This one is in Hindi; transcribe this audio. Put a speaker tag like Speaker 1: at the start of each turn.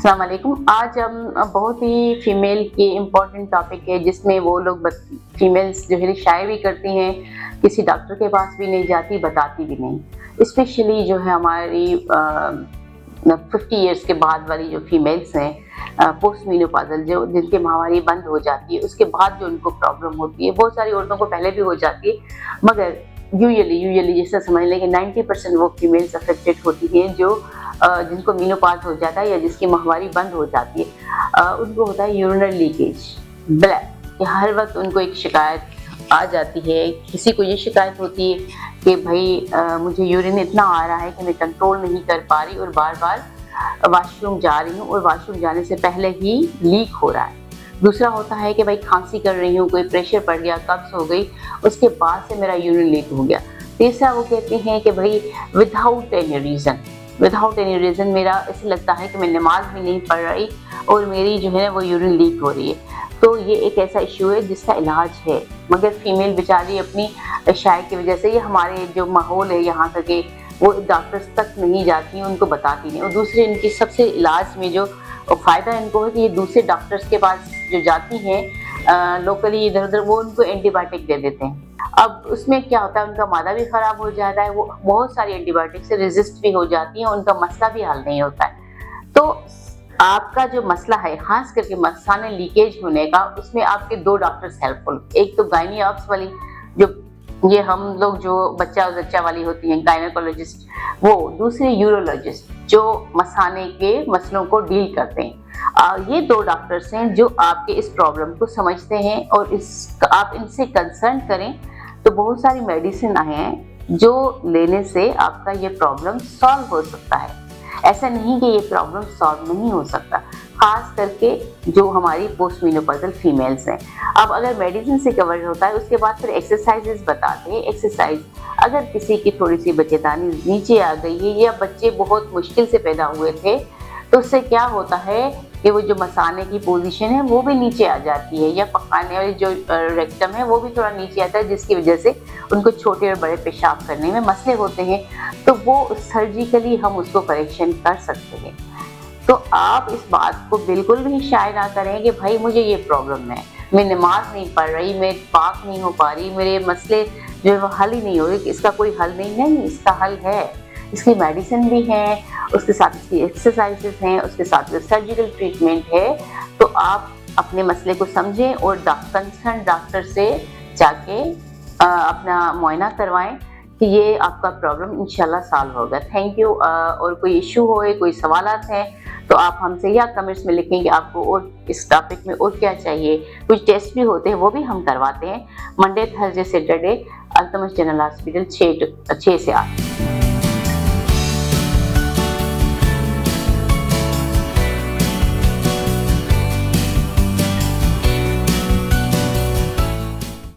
Speaker 1: अस्सलाम वालेकुम। आज हम बहुत ही फीमेल की इम्पोर्टेंट टॉपिक है जिसमें वो लोग फीमेल्स जो है शाये भी करती हैं, किसी डॉक्टर के पास भी नहीं जाती, बताती भी नहीं। स्पेशली जो है हमारी 50 इयर्स के बाद वाली जो फीमेल्स हैं, पोस्ट मेनोपॉजल जो जिनकी माहवारी बंद हो जाती है, उसके बाद जो उनको प्रॉब्लम होती है, बहुत सारी औरतों को पहले भी हो जाती है, मगर यूजुअली जैसा समझ लें कि 90% वो फीमेल्स अफेक्टेड होती हैं जो जिनको मेनोपॉज हो जाता है या जिसकी माहवारी बंद हो जाती है। उनको होता है यूरिनरी लीकेज, ब्लैक। हर वक्त उनको एक शिकायत आ जाती है। किसी को ये शिकायत होती है कि भाई मुझे यूरिन इतना आ रहा है कि मैं कंट्रोल नहीं कर पा रही और बार बार वॉशरूम जा रही हूँ और वॉशरूम जाने से पहले ही लीक हो रहा है। दूसरा होता है कि भाई खांसी कर रही हूँ, कोई प्रेशर पड़ गया, कब्ज हो गई, उसके बाद से मेरा यूरिन लीक हो गया। तीसरा वो कहते हैं कि भाई विदाउट एनी रीज़न मेरा ऐसे लगता है कि मैं नमाज भी नहीं पढ़ रही और मेरी जो है वो यूरिन लीक हो रही है। तो ये एक ऐसा इशू है जिसका इलाज है, मगर फीमेल बेचारी अपनी शाय की वजह से, ये हमारे जो माहौल है यहाँ का कि वो डॉक्टर्स तक नहीं जाती हैं, उनको बताती नहीं। और दूसरे इनकी सबसे इलाज में जो फ़ायदा इनको है कि ये दूसरे डॉक्टर्स के पास जो जाती हैं लोकली इधर उधर, वो उनको एंटीबायोटिक दे देते हैं। अब उसमें क्या होता है, उनका मादा भी ख़राब हो जाता है, वो बहुत सारी एंटीबायोटिक से रेजिस्ट भी हो जाती हैं, उनका मसला भी हल नहीं होता है। तो आपका जो मसला है खास करके मसाने लीकेज होने का, उसमें आपके दो डॉक्टर्स हेल्पफुल, एक तो गायनी ऑप्स वाली, जो ये हम लोग जो बच्चा वाली होती हैं गायनेकोलॉजिस्ट, वो दूसरे यूरोलॉजिस्ट जो मसाने के मसलों को डील करते हैं। ये दो डॉक्टर्स हैं जो आपके इस प्रॉब्लम को समझते हैं और आप इनसे कंसर्न करें तो बहुत सारी मेडिसिन आए हैं जो लेने से आपका ये प्रॉब्लम सॉल्व हो सकता है। ऐसा नहीं कि ये प्रॉब्लम सॉल्व नहीं हो सकता, खास करके जो हमारी पोस्ट मेनोपॉजल फीमेल्स हैं। अब अगर मेडिसिन से कवर होता है, उसके बाद फिर एक्सरसाइजेस बताते हैं। एक्सरसाइज अगर किसी की थोड़ी सी बच्चेदानी नीचे आ गई है या बच्चे बहुत मुश्किल से पैदा हुए थे, तो उससे क्या होता है कि वो जो मसाने की पोजीशन है वो भी नीचे आ जाती है, या पकाने वाली जो रेक्टम है वो भी थोड़ा नीचे आता है, जिसकी वजह से उनको छोटे और बड़े पेशाब करने में मसले होते हैं। तो वो सर्जिकली हम उसको करेक्शन कर सकते हैं। तो आप इस बात को बिल्कुल भी शाये ना करें कि भाई मुझे ये प्रॉब्लम है, मैं नमाज नहीं पढ़ रही, मैं पाक नहीं हो पा रही, मेरे मसले जो है वो हल ही नहीं हो रहे, इसका कोई हल नहीं, इसका हल है। इसकी मेडिसिन भी है, उसके साथ इसकी एक्सरसाइजेस हैं, उसके साथ सर्जिकल ट्रीटमेंट है। तो आप अपने मसले को समझें और कंसर्न डॉक्टर से जाके अपना मुआयना करवाएं कि ये आपका प्रॉब्लम इंशाल्लाह सॉल्व होगा। Thank you. और कोई इशू हो, कोई सवालात हैं तो आप हमसे या कमेंट्स में लिखें कि आपको और इस टॉपिक में और क्या चाहिए। कुछ टेस्ट भी होते हैं, वो भी हम करवाते हैं। Monday, Thursday, Saturday Altamash general hospital 6 से 8।